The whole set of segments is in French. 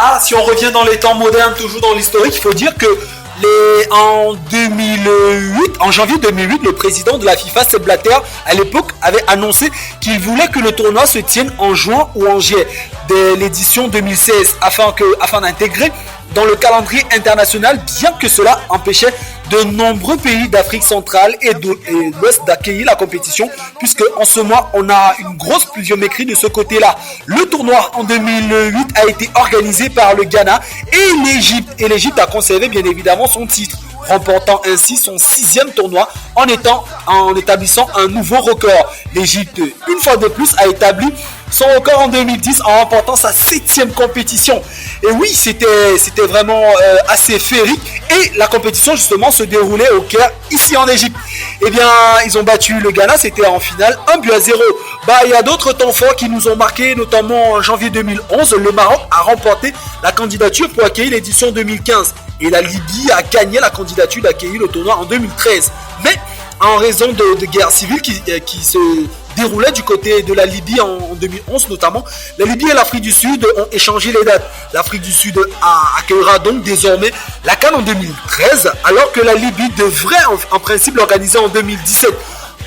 Ah, si on revient dans les temps modernes, toujours dans l'historique, il faut dire que en 2008, en janvier 2008, le président de la FIFA, Sepp Blatter, à l'époque, avait annoncé qu'il voulait que le tournoi se tienne en juin ou en juillet de l'édition 2016 afin d'intégrer dans le calendrier international, bien que cela empêchait de nombreux pays d'Afrique centrale et de l'Ouest d'accueillir la compétition, puisque en ce mois, on a une grosse pluviométrie de ce côté-là. Le tournoi en 2008 a été organisé par le Ghana et l'Égypte. Et l'Égypte a conservé bien évidemment son titre, remportant ainsi son 6e tournoi en établissant un nouveau record. L'Égypte, une fois de plus, a établi son record en 2010 en remportant sa 7e compétition. Et oui, c'était vraiment assez féerique. Et la compétition justement se déroulait au Caire, ici en Égypte. Eh bien, ils ont battu le Ghana, c'était en finale 1-0. Il y a d'autres temps forts qui nous ont marqué, notamment en janvier 2011, le Maroc a remporté la candidature pour accueillir l'édition 2015. Et la Libye a gagné la candidature d'accueillir le tournoi en 2013. Mais en raison de guerre civile qui se déroulait du côté de la Libye en 2011 notamment, la Libye et l'Afrique du Sud ont échangé les dates. L'Afrique du Sud accueillera donc désormais la CAN en 2013, alors que la Libye devrait en principe l'organiser en 2017.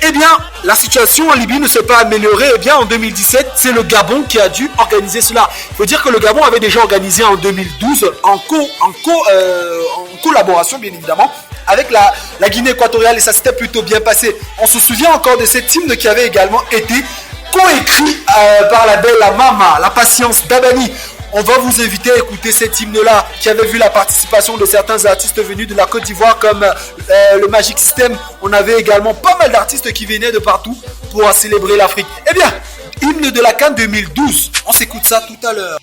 Eh bien, la situation en Libye ne s'est pas améliorée. Eh bien, en 2017, c'est le Gabon qui a dû organiser cela. Il faut dire que le Gabon avait déjà organisé en 2012 en collaboration, bien évidemment, avec la Guinée équatoriale, et ça s'était plutôt bien passé. On se souvient encore de cet hymne qui avait également été coécrit par la belle Mama, la patience d'Abani. On va vous inviter à écouter cet hymne-là qui avait vu la participation de certains artistes venus de la Côte d'Ivoire comme le Magic System. On avait également pas mal d'artistes qui venaient de partout pour célébrer l'Afrique. Eh bien, hymne de la CAN 2012. On s'écoute ça tout à l'heure.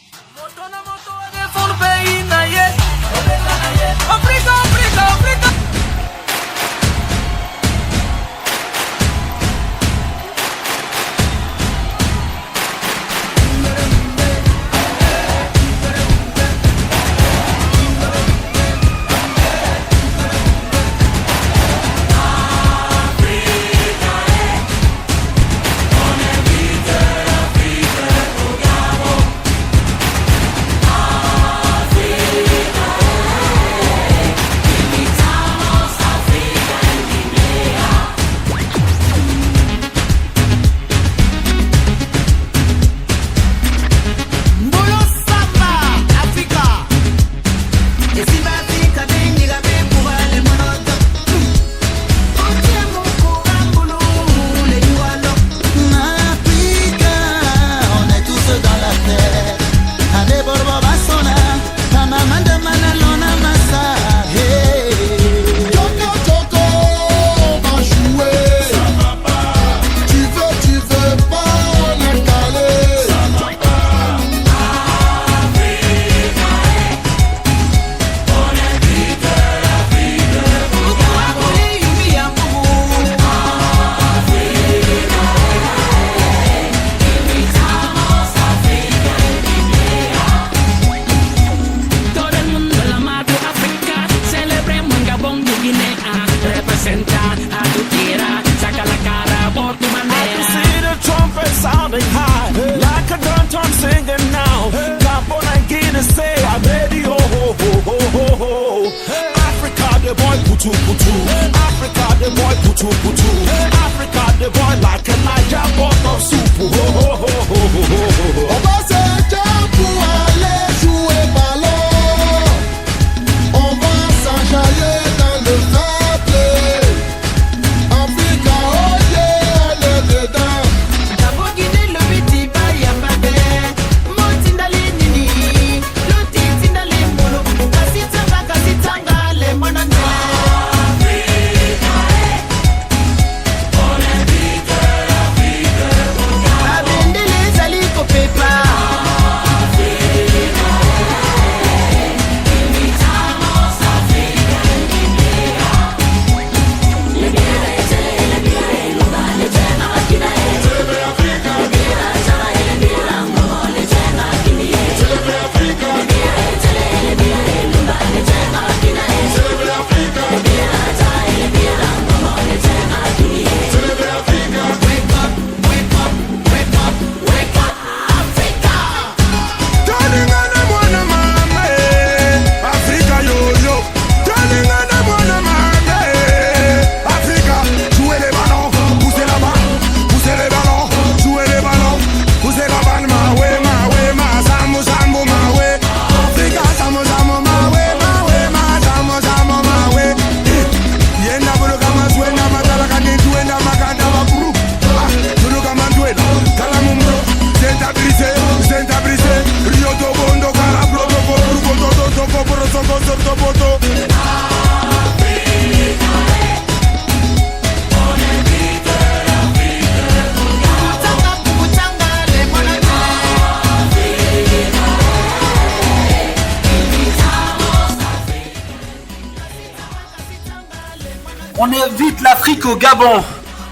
On invite l'Afrique au Gabon.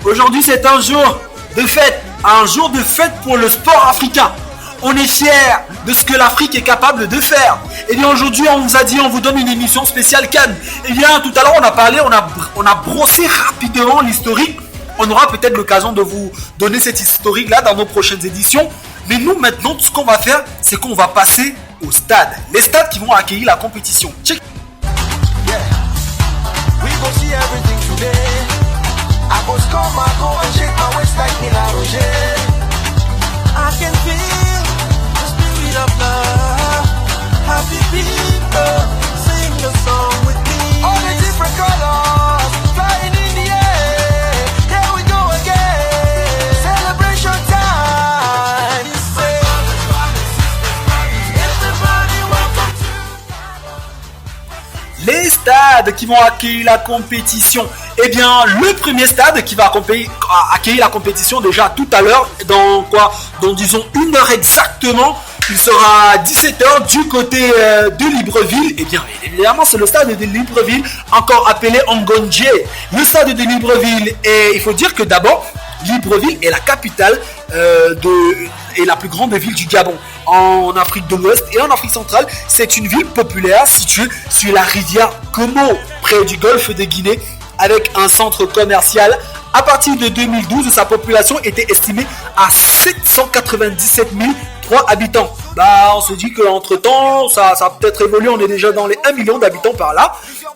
Aujourd'hui, c'est un jour de fête pour le sport africain. On est fiers de ce que l'Afrique est capable de faire. Et bien aujourd'hui, on vous a dit, on vous donne une émission spéciale Cannes. Et bien tout à l'heure, on a brossé rapidement l'historique. On aura peut-être l'occasion de vous donner cette historique-là dans nos prochaines éditions. Mais nous, maintenant, tout ce qu'on va faire, c'est qu'on va passer au stade. Les stades qui vont accueillir la compétition. Check. Yeah. We go see everything today. I go score my goal and shake my waist like Nila Roger. I can feel the spirit of love. Happy people sing the song with me. All the different colors flying in the air. Here we go again. Celebration time. Everybody welcome to. Les stades qui vont accueillir la compétition. Eh bien, le premier stade qui va accueillir la compétition déjà tout à l'heure, dans disons 1 heure exactement, il sera 17h du côté de Libreville. Eh bien, évidemment, c'est le stade de Libreville, encore appelé Ngonje. Le stade de Libreville, et il faut dire que d'abord, Libreville est la capitale et la plus grande ville du Gabon. En Afrique de l'Ouest et en Afrique centrale, c'est une ville populaire située sur la rivière Komo, près du golfe de Guinée, avec un centre commercial. À partir de 2012, sa population était estimée à 797 003 habitants. On se dit qu'entre temps, ça a peut-être évolué, on est déjà dans les 1 million d'habitants par là.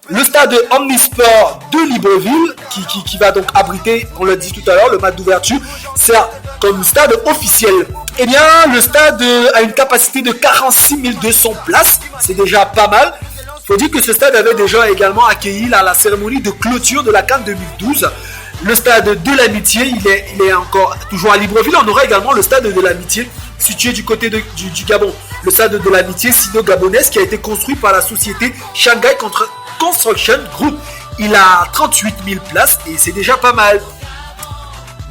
Le stade Omnisport de Libreville, qui va donc abriter, on l'a dit tout à l'heure, le match d'ouverture, sert comme stade officiel. Eh bien, le stade a une capacité de 46 200 places, c'est déjà pas mal. Il faut dire que ce stade avait déjà également accueilli la cérémonie de clôture de la CAN 2012. Le stade de l'Amitié, il est encore toujours à Libreville. On aura également le stade de l'Amitié situé du côté du Gabon. Le stade de l'Amitié sino-gabonaise qui a été construit par la société Shanghai Construction Group. Il a 38 000 places et c'est déjà pas mal.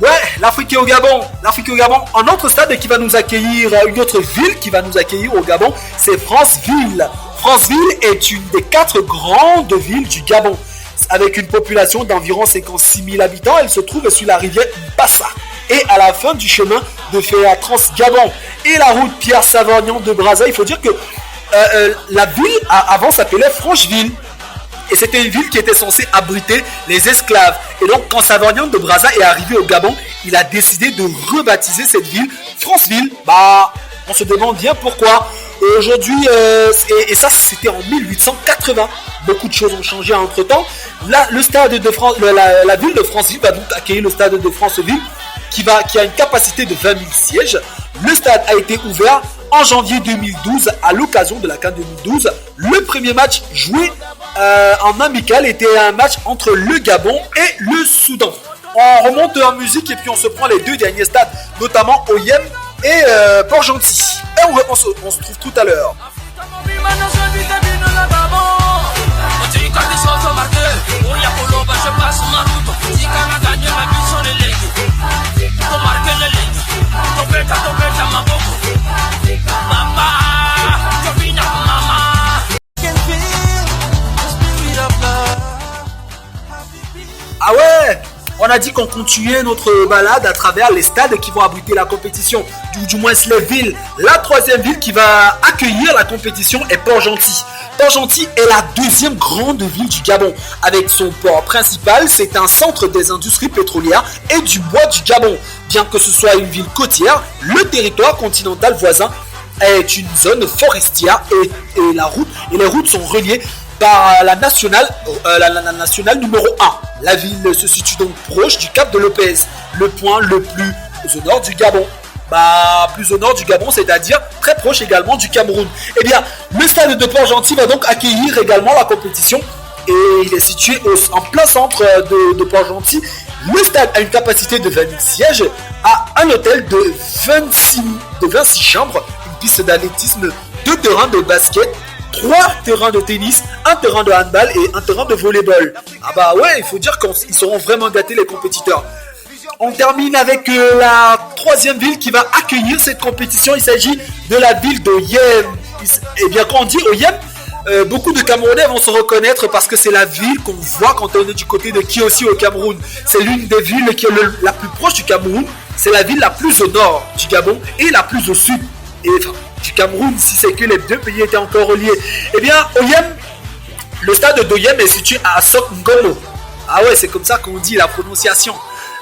Ouais, l'Afrique est au Gabon. L'Afrique est au Gabon. Un autre stade qui va nous accueillir, une autre ville qui va nous accueillir au Gabon, c'est Franceville. Franceville est une des 4 grandes villes du Gabon. Avec une population d'environ 56 000 habitants, elle se trouve sur la rivière Bassa. Et à la fin du chemin de fer Trans-Gabon et la route Pierre-Savagnan de Brazza, il faut dire que la ville avant s'appelait Francheville. Et c'était une ville qui était censée abriter les esclaves. Et donc, quand Savagnan de Brazza est arrivé au Gabon, il a décidé de rebaptiser cette ville Franceville. On se demande bien pourquoi. Et aujourd'hui, et ça, c'était en 1880. Beaucoup de choses ont changé entre temps. Là, le stade de France, la ville de Franceville va donc accueillir le stade de Franceville qui a une capacité de 20 000 sièges. Le stade a été ouvert en janvier 2012 à l'occasion de la CAN 2012. Le premier match joué en amical était un match entre le Gabon et le Soudan. On remonte en musique et puis on se prend les 2 derniers stades, notamment Oyem et Port-Gentil. Et on se trouve tout à l'heure. Ah ouais, on a dit qu'on continuait notre balade à travers les stades qui vont abriter la compétition, du moins les villes. La 3e ville qui va accueillir la compétition est Port-Gentil. Port-Gentil est la 2e grande ville du Gabon. Avec son port principal, c'est un centre des industries pétrolières et du bois du Gabon. Bien que ce soit une ville côtière, le territoire continental voisin est une zone forestière et les routes sont reliées par la nationale numéro 1. La ville se situe donc proche du Cap de Lopez, le point le plus au nord du Gabon. Plus au nord du Gabon, c'est-à-dire très proche également du Cameroun. Eh bien, le stade de Port-Gentil va donc accueillir également la compétition et il est situé en plein centre de Port-Gentil. Le stade a une capacité de 20 000 sièges, a un hôtel de 26 chambres, une piste d'athlétisme, 2 terrains de basket, 3 terrains de tennis, un terrain de handball et un terrain de volleyball. Ouais, il faut dire qu'ils seront vraiment gâtés les compétiteurs. On termine avec la 3e ville qui va accueillir cette compétition. Il s'agit de la ville de Oyem. Et bien quand on dit Oyem, beaucoup de Camerounais vont se reconnaître parce que c'est la ville qu'on voit quand on est du côté de Kiossi au Cameroun. C'est l'une des villes qui est la plus proche du Cameroun. C'est la ville la plus au nord du Gabon et la plus au sud du Cameroun, si c'est que les deux pays étaient encore reliés. Eh bien, Oyem, le stade d'Oyem est situé à Sok Ngomo. Ah ouais, c'est comme ça qu'on dit la prononciation.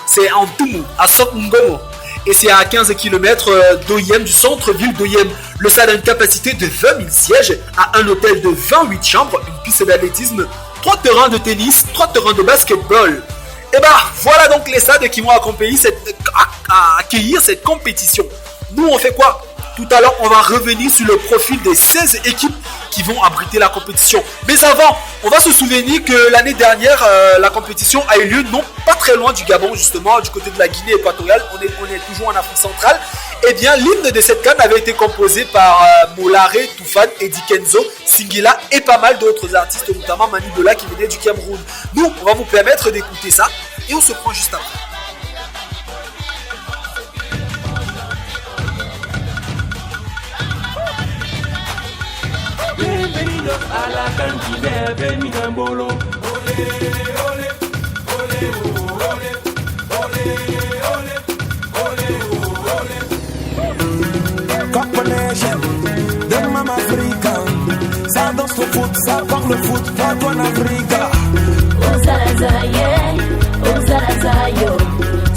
C'est en Toumou, à Sok Ngomo. Et c'est à 15 km d'Oyem, du centre-ville d'Oyem. Le stade a une capacité de 20 000 sièges, a un hôtel de 28 chambres, une piste d'athlétisme, 3 terrains de tennis, 3 terrains de basketball. Et bah voilà donc les stades qui vont accueillir cette compétition. Nous on fait quoi? Tout à l'heure on va revenir sur le profil des 16 équipes qui vont abriter la compétition. Mais avant, on va se souvenir que l'année dernière, la compétition a eu lieu non pas très loin du Gabon, justement, du côté de la Guinée équatoriale. On est toujours en Afrique centrale. Eh bien, l'hymne de cette CAN avait été composé par Molare, Toufane, Eddie Kenzo, Singila et pas mal d'autres artistes, notamment Manidola qui venait du Cameroun. Nous, on va vous permettre d'écouter ça et on se prend juste après. Bienvenidos a la cantina de Minambolo. Ole, ole, ole, ole, ole, ole, ole. Couple Nation, de Mama Africa. Ça danse le foot, ça parle le foot, toi en Africa. Ozalazayo,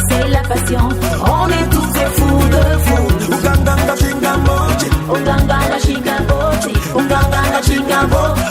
c'est la passion. On est tous des fous de foot. Uganga Shingambochi, Uganga la Shingambochi, Uganga la Shingambochi.